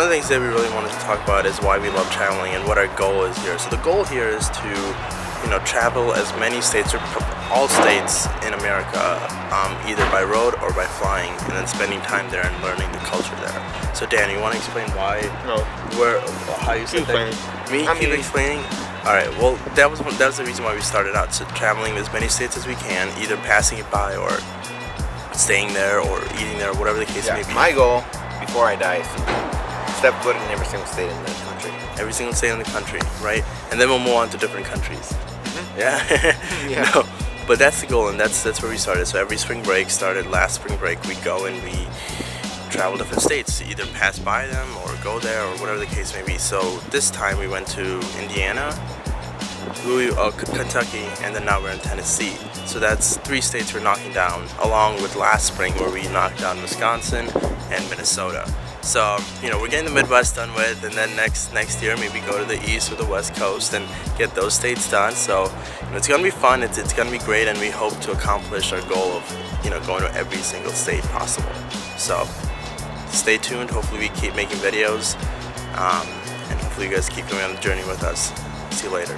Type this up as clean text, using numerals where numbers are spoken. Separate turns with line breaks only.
of the things that we really wanted to talk about is why we love traveling and what our goal is here. So the goal here is to, travel as many states or all states in America, either by road or by flying, and then spending time there and learning the culture there. So Dan, you want to explain why?
No.
How you said that? Me? Keep explaining? Alright, well, that was the reason why we started out. So traveling as many states as we can, either passing it by or staying there or eating there, whatever the case may be.
My goal before I die is to step foot in every single state in the country.
Every single state in the country, right? And then we'll move on to different countries. Yeah?
Yeah.
No, but that's the goal, and that's where we started. So every spring break, started last spring break, we go and we travel different states, either pass by them or go there or whatever the case may be. So this time we went to Indiana, Kentucky, and then now we're in Tennessee. So that's 3 states we're knocking down, along with last spring where we knocked down Wisconsin and Minnesota. So, we're getting the Midwest done with, and then next year maybe go to the East or the West Coast and get those states done. So, it's going to be fun, it's going to be great, and we hope to accomplish our goal of, going to every single state possible. So, stay tuned. Hopefully we keep making videos, and hopefully you guys keep going on the journey with us. See you later.